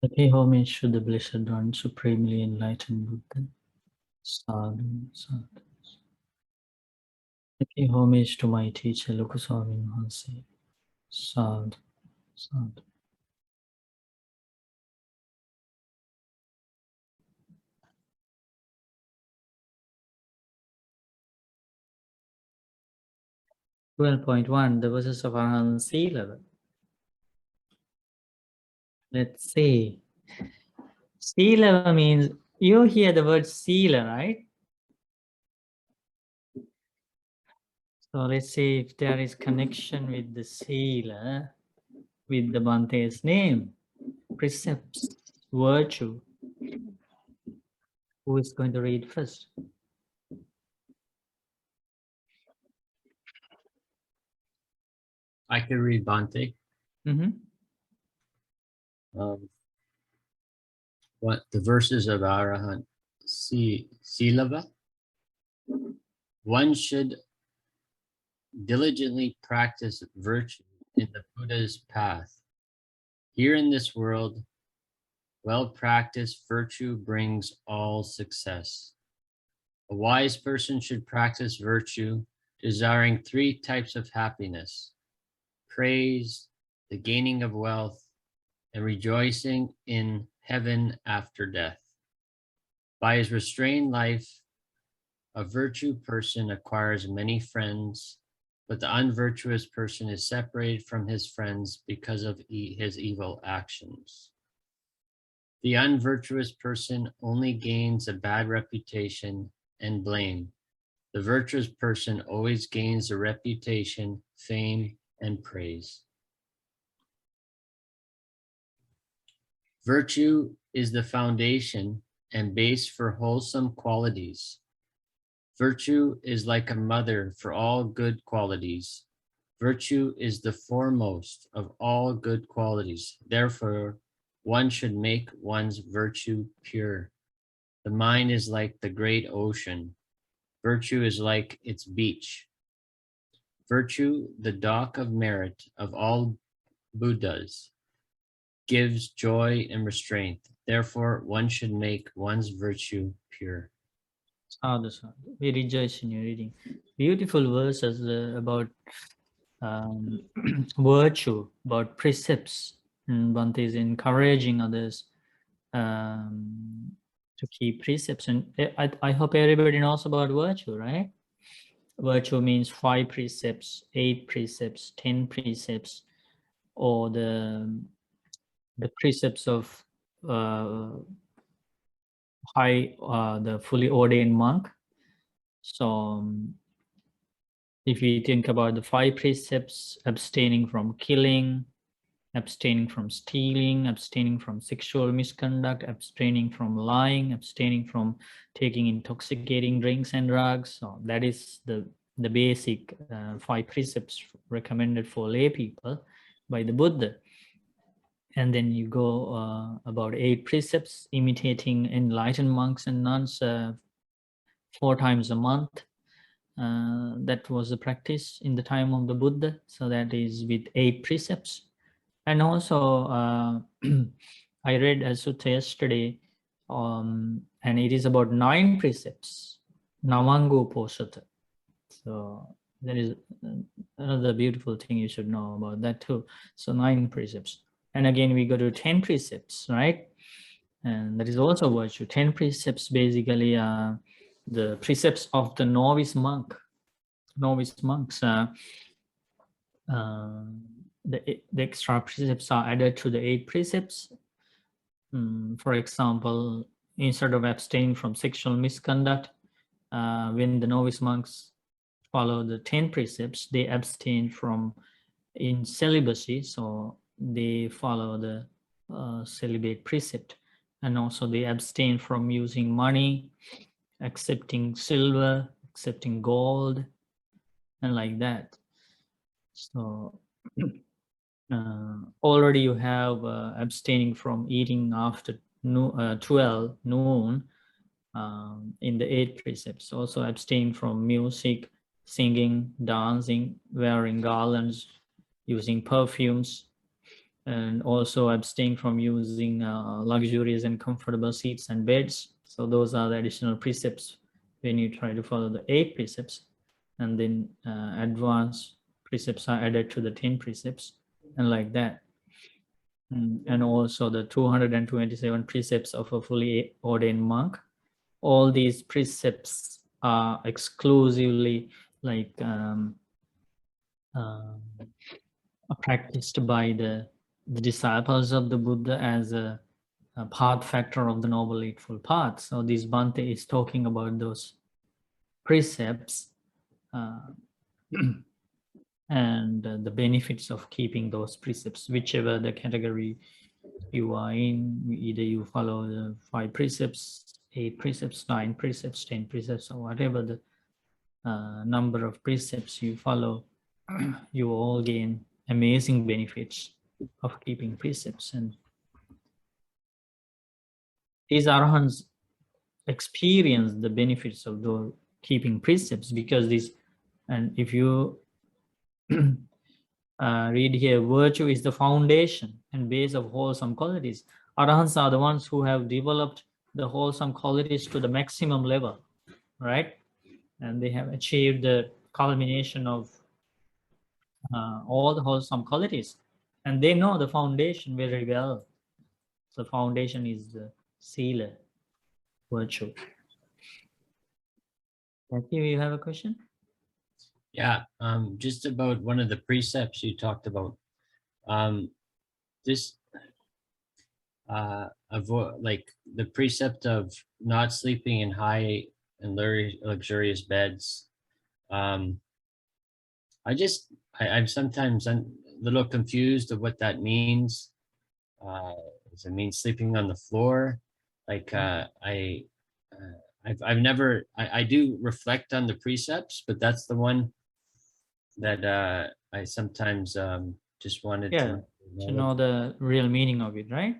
I pay homage to the Blessed One, supremely enlightened Buddha. Sadhu, sadhu. I pay homage to my teacher, Lokuswami Mahanse. Sadhu, sadhu. 12.1, the verses of Arahant Sīlavattheragāthā. Let's see. Sīlava means, you hear the word Sīla, right? So let's see if there is connection with the Sīla, with the Bhante's name. Precepts, virtue. Who is going to read first? I can read Bhante. What the verses of Arahant Sīlava? One should diligently practice virtue in the Buddha's path. Here in this world, well-practiced virtue brings all success. A wise person should practice virtue, desiring 3 types of happiness: praise, the gaining of wealth, and rejoicing in heaven after death. By his restrained life, a virtue person acquires many friends, but the unvirtuous person is separated from his friends because of his evil actions. The unvirtuous person only gains a bad reputation and blame. The virtuous person always gains a reputation, fame, and praise. Virtue is the foundation and base for wholesome qualities. Virtue is like a mother for all good qualities. Virtue is the foremost of all good qualities. Therefore, one should make one's virtue pure. The mind is like the great ocean. Virtue is like its beach. Virtue, the dock of merit of all Buddhas, gives joy and restraint. Therefore, one should make one's virtue pure. Sadhu, sadhu. We rejoice in your reading. Beautiful verses about virtue, about precepts. And Bhante is encouraging others to keep precepts. And I hope everybody knows about virtue, right? Virtue means 5 precepts, 8 precepts, 10 precepts, or the precepts of the fully ordained monk. So if we think about the 5 precepts: abstaining from killing, abstaining from stealing, abstaining from sexual misconduct, abstaining from lying, abstaining from taking intoxicating drinks and drugs. So that is the basic 5 precepts recommended for lay people by the Buddha. And then you go about 8 precepts: imitating enlightened monks and nuns 4 times a month. That was the practice in the time of the Buddha. So that is with 8 precepts. And also, I read a sutta yesterday, and it is about 9 precepts, Namango Posata. So that is another beautiful thing you should know about that too. So 9 precepts. And again, we go to 10 precepts, right? And that is also virtue. 10 precepts basically are the precepts of the novice monk. Novice monks. The extra precepts are added to the 8 precepts. For example, instead of abstaining from sexual misconduct, when the novice monks follow the 10 precepts, they abstain from in celibacy, so they follow the celibate precept. And also they abstain from using money, accepting silver, accepting gold, and like that. So already you have abstaining from eating after 12 noon in the 8 precepts. Also abstain from music, singing, dancing, wearing garlands, using perfumes, and also abstain from using luxurious and comfortable seats and beds. So those are the additional precepts when you try to follow the 8 precepts, and then advanced precepts are added to the 10 precepts, and like that. And also the 227 precepts of a fully ordained monk. All these precepts are exclusively like practiced by the disciples of the Buddha as a path factor of the Noble Eightfold Path. So this Bhante is talking about those precepts and the benefits of keeping those precepts, whichever the category you are in. Either you follow the 5 precepts, 8 precepts, 9 precepts, 10 precepts, or whatever the number of precepts you follow, you all gain amazing benefits of keeping precepts. And these arahants experience the benefits of those keeping precepts, because this, and if you read here, virtue is the foundation and base of wholesome qualities. Arahants are the ones who have developed the wholesome qualities to the maximum level, right? And they have achieved the culmination of all the wholesome qualities, and they know the foundation very well. The foundation is the sila, virtue. Matthew, you have a question? Yeah, just about one of the precepts you talked about. This like the precept of not sleeping in high and luxurious beds. I'm sometimes a little confused of what that means. Does it mean sleeping on the floor? Like I've never, I do reflect on the precepts, but that's the one that I sometimes just wanted to know the real meaning of it, right?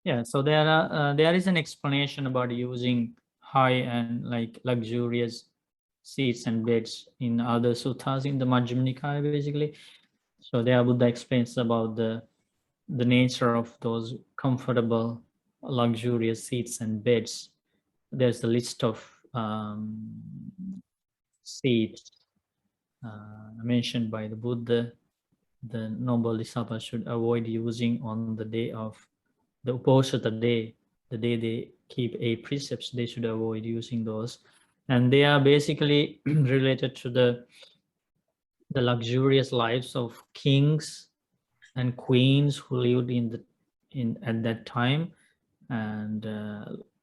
Yeah, so there is an explanation about using high and like luxurious seats and beds in other suttas in the Majjhima Nikaya, basically. So there Buddha explains about the nature of those comfortable, luxurious seats and beds. There's a list of seats mentioned by the Buddha. The noble disciples should avoid using on the day of the Uposatha day, the day they keep 8 precepts. They should avoid using those, and they are basically related to the luxurious lives of kings and queens who lived at that time, and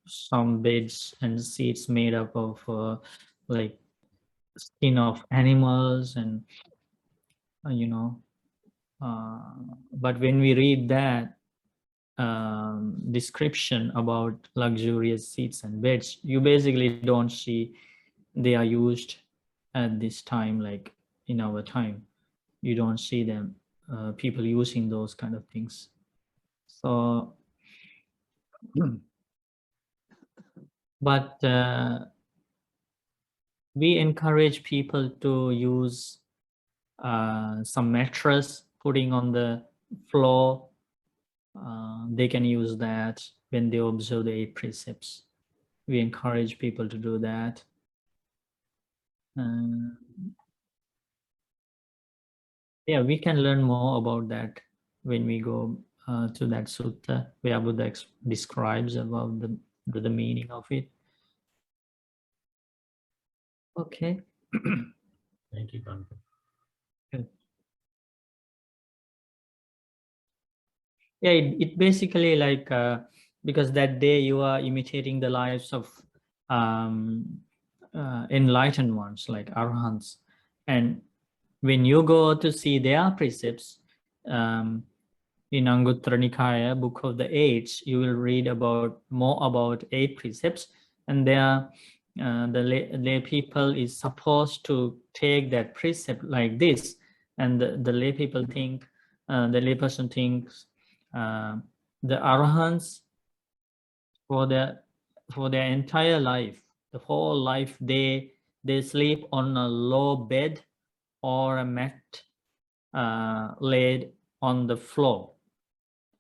some beds and seats made up of like skin of animals, and but when we read that description about luxurious seats and beds, you basically don't see they are used at this time, like in our time. You don't see them, people using those kind of things. So, but we encourage people to use some mattress, putting on the floor. They can use that when they observe the 8 precepts. We encourage people to do that. Yeah, we can learn more about that when we go to that sutta where Buddha describes about the meaning of it. Okay. Thank you, Bhante. Good. Yeah, it basically like because that day you are imitating the lives of enlightened ones like arahants, and when you go to see their precepts in Anguttara Nikaya, Book of the Eights, you will read about more about 8 precepts, and there the lay people is supposed to take that precept like this, and the lay people think, the lay person thinks the arahants for their entire life, the whole life, they sleep on a low bed or a mat laid on the floor.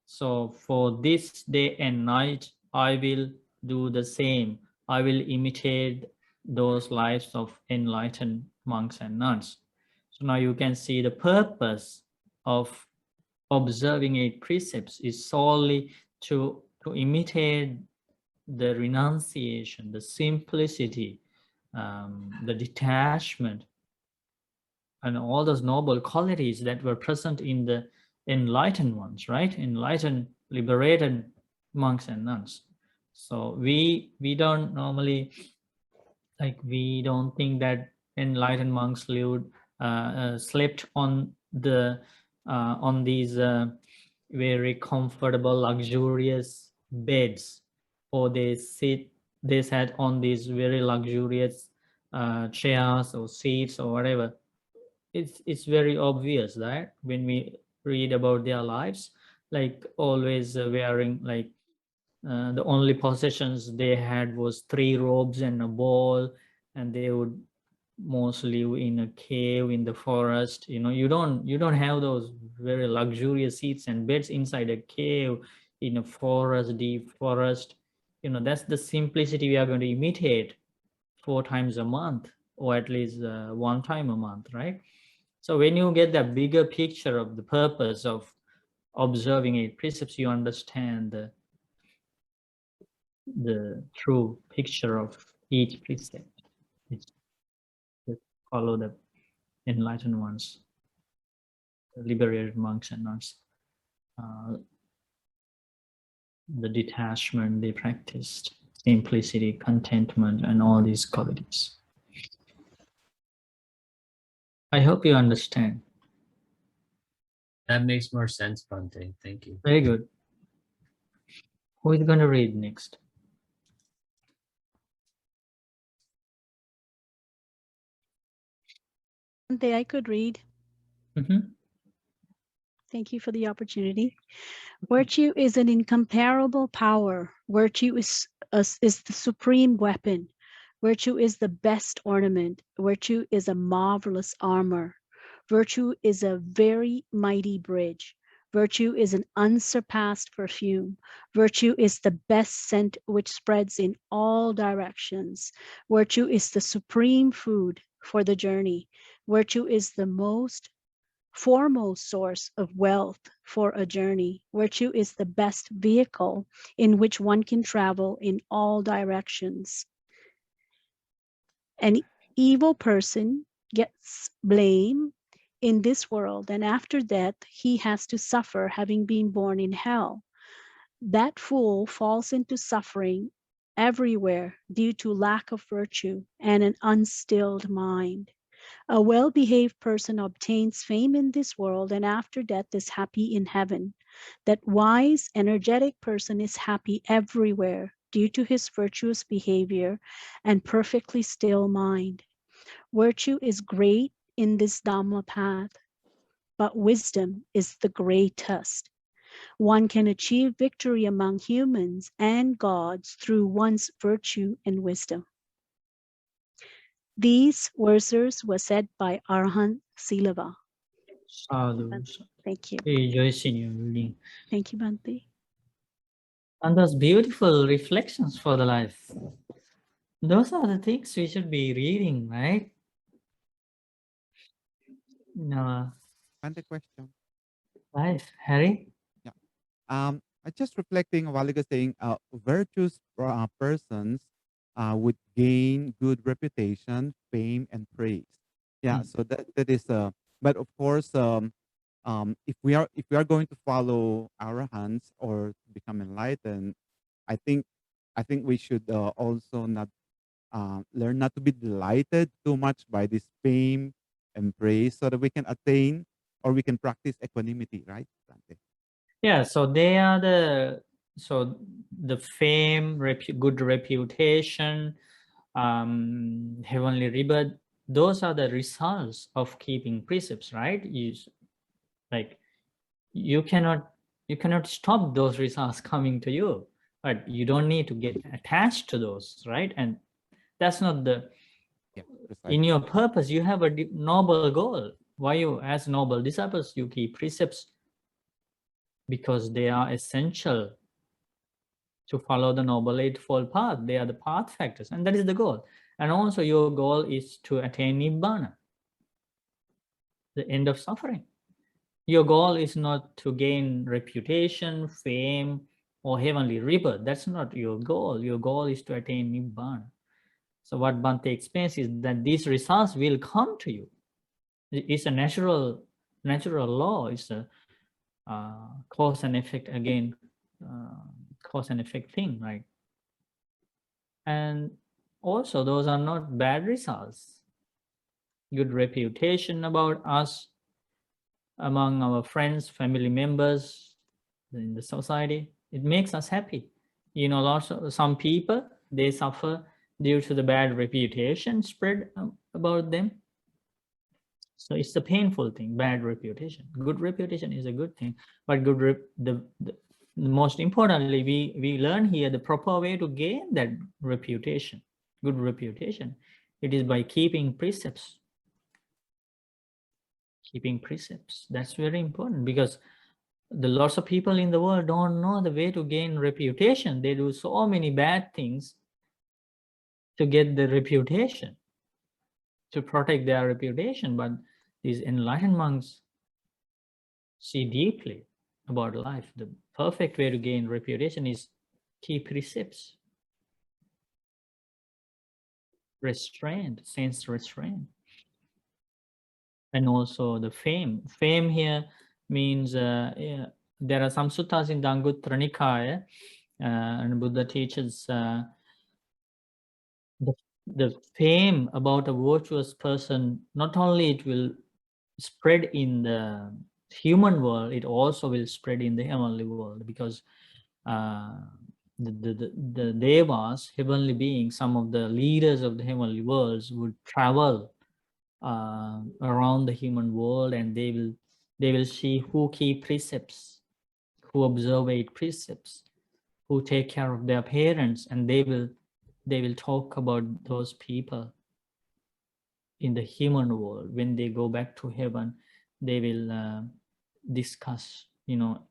So for this day and night, I will do the same. I will imitate those lives of enlightened monks and nuns. So now you can see the purpose of observing 8 precepts is solely to imitate the renunciation, the simplicity, the detachment, and all those noble qualities that were present in the enlightened ones, right? Enlightened, liberated monks and nuns. So we don't normally, like, we don't think that enlightened monks lived, slept on these very comfortable, luxurious beds, or they sat on these very luxurious chairs or seats or whatever. It's very obvious that when we read about their lives, like always wearing, like, the only possessions they had was 3 robes and a ball, and they would mostly live in a cave in the forest. You know, you don't have those very luxurious seats and beds inside a cave in a forest, deep forest. You know, that's the simplicity we are going to imitate 4 times a month, or at least 1 time a month, right? So when you get that bigger picture of the purpose of observing 8 precepts, you understand the true picture of each precept. It's to follow the enlightened ones, the liberated monks and nuns, the detachment they practiced, simplicity, contentment, and all these qualities. I hope you understand. That makes more sense, Bhante. Thank you. Very good. Who is going to read next? I could read. Mm-hmm. Thank you for the opportunity. Virtue is an incomparable power. Virtue is the supreme weapon. Virtue is the best ornament. Virtue is a marvelous armor. Virtue is a very mighty bridge. Virtue is an unsurpassed perfume. Virtue is the best scent which spreads in all directions. Virtue is the supreme food for the journey. Virtue is the foremost source of wealth for a journey. Virtue is the best vehicle in which one can travel in all directions. An evil person gets blame in this world, and after death, he has to suffer having been born in hell. That fool falls into suffering everywhere due to lack of virtue and an unstilled mind. A well-behaved person obtains fame in this world and after death is happy in heaven. That wise, energetic person is happy everywhere due to his virtuous behavior and perfectly still mind. Virtue is great in this Dhamma path, but wisdom is the greatest. One can achieve victory among humans and gods through one's virtue and wisdom. These verses were said by Arahant Sīlava. Sadhu. Thank you. Rejoice in your reading. Thank you, Bhante. And those beautiful reflections for the life. Those are the things we should be reading, right? No. And the question. Life, Harry? Yeah. I just reflecting a while ago saying virtuous persons would gain good reputation, fame, and praise. Yeah. So that is but of course if we are going to follow arahants or become enlightened, I think we should also not learn not to be delighted too much by this fame and praise, so that we can attain or we can practice equanimity, right, Bhante? Yeah, so they are the fame, good reputation, heavenly rebirth, those are the results of keeping precepts, right? You cannot stop those results coming to you, but you don't need to get attached to those, right? And that's not the in your purpose. You have a noble goal. Why you, as noble disciples, you keep precepts because they are essential to follow the Noble Eightfold Path. They are the path factors, and that is the goal. And also your goal is to attain Nibbana, the end of suffering. Your goal is not to gain reputation, fame, or heavenly rebirth. That's not your goal. Your goal is to attain Nibbana. So what Bhante explains is that these results will come to you. It's a natural law. It's a cause and effect again, cause and effect thing, right? And also those are not bad results. Good reputation about us among our friends, family members, in the society, it makes us happy. You know, lots of some people, they suffer due to the bad reputation spread about them. So it's a painful thing, bad reputation. Good reputation is a good thing, but the most importantly, we learn here the proper way to gain that reputation, good reputation. It is by keeping precepts. Keeping precepts. That's very important, because the lots of people in the world don't know the way to gain reputation. They do so many bad things to get the reputation, to protect their reputation. But these enlightened monks see deeply about life. The perfect way to gain reputation is keep precepts. Restraint, sense restraint. And also the fame. Fame here means there are some suttas in the Anguttara Nikaya, and Buddha teaches the fame about a virtuous person, not only it will spread in the human world, it also will spread in the heavenly world, because the devas, heavenly beings, some of the leaders of the heavenly worlds would travel around the human world, and they will see who keep precepts, who observe 8 precepts, who take care of their parents, and they will talk about those people in the human world. When they go back to heaven, they will discuss, you know,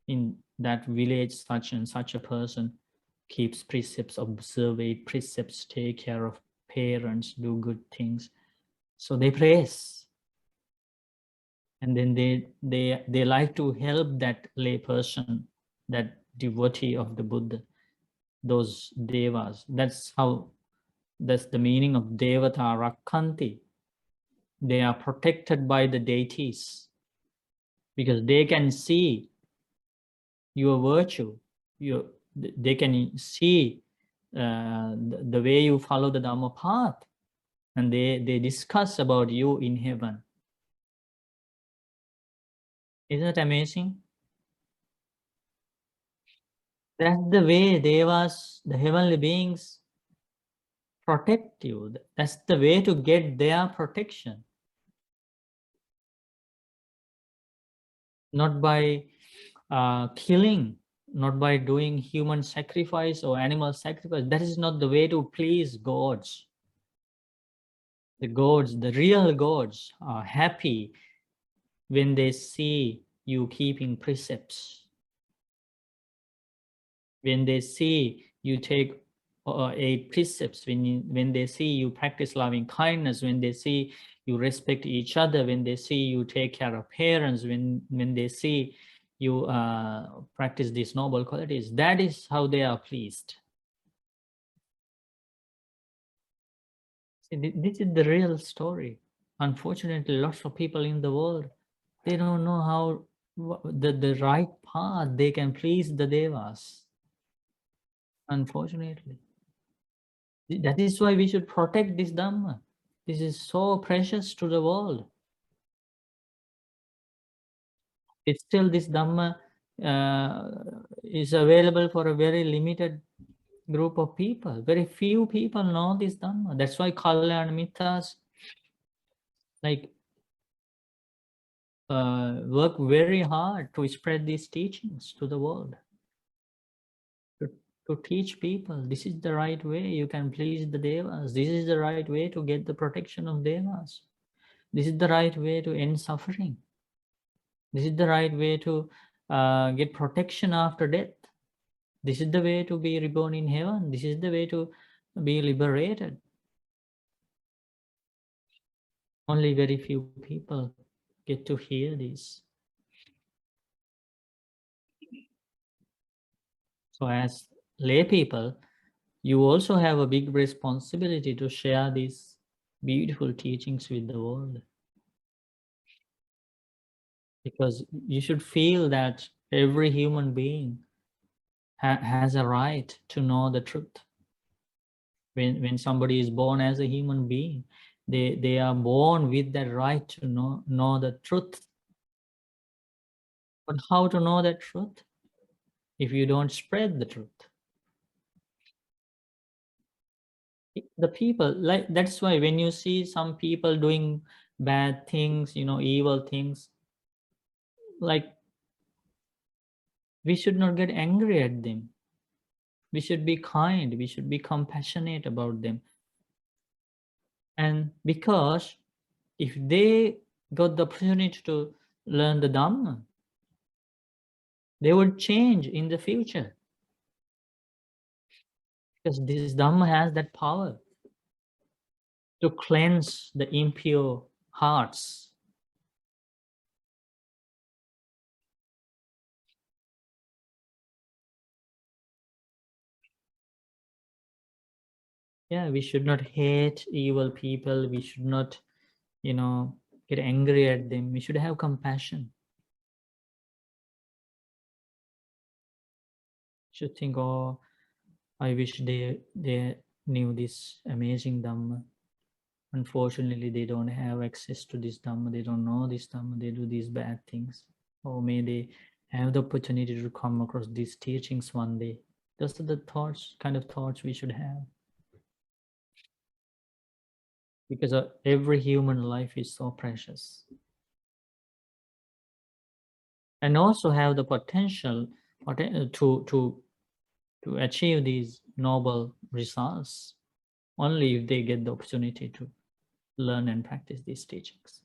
in that village such and such a person keeps precepts, observe 8 precepts, take care of parents, do good things. So they praise, and then they like to help that lay person, that devotee of the Buddha, those devas. That's the meaning of Devata Rakkanti. They are protected by the deities, because they can see your virtue. They can see the way you follow the Dhamma path, and they discuss about you in heaven. Isn't it amazing? That's the way devas, the heavenly beings, protect you. That's the way to get their protection. Not by killing, not by doing human sacrifice or animal sacrifice. That is not the way to please gods. The gods, the real gods, are happy when they see you keeping precepts. When they see you take 8 precepts, when they see you practice loving kindness, when they see you respect each other, when they see you take care of parents, when they see you practice these noble qualities, that is how they are pleased. See, this is the real story. Unfortunately, lots of people in the world, they don't know how the right path they can please the devas. Unfortunately. That is why we should protect this Dhamma. This is so precious to the world. It's still, this Dhamma is available for a very limited group of people. Very few people know this Dhamma. That's why Kalyana Mittas like work very hard to spread these teachings to the world. To teach people, this is the right way you can please the devas. This is the right way to get the protection of devas. This is the right way to end suffering. This is the right way to get protection after death. This is the way to be reborn in heaven. This is the way to be liberated. Only very few people get to hear this. So as lay people, you also have a big responsibility to share these beautiful teachings with the world. Because you should feel that every human being has a right to know the truth. When somebody is born as a human being, they are born with that right to know the truth. But how to know that truth if you don't spread the truth? The people, like, that's why when you see some people doing bad things, evil things, like, we should not get angry at them. We should be kind, we should be compassionate about them. And because if they got the opportunity to learn the Dhamma, they would change in the future. Because this Dhamma has that power to cleanse the impure hearts. Yeah, we should not hate evil people. We should not, get angry at them. We should have compassion. Should think, oh, I wish they knew this amazing Dhamma. Unfortunately, they don't have access to this Dhamma. They don't know this Dhamma. They do these bad things. Or may they have the opportunity to come across these teachings one day. Those are the kind of thoughts we should have. Because every human life is so precious. And also have the potential to achieve these noble results only if they get the opportunity to learn and practice these teachings.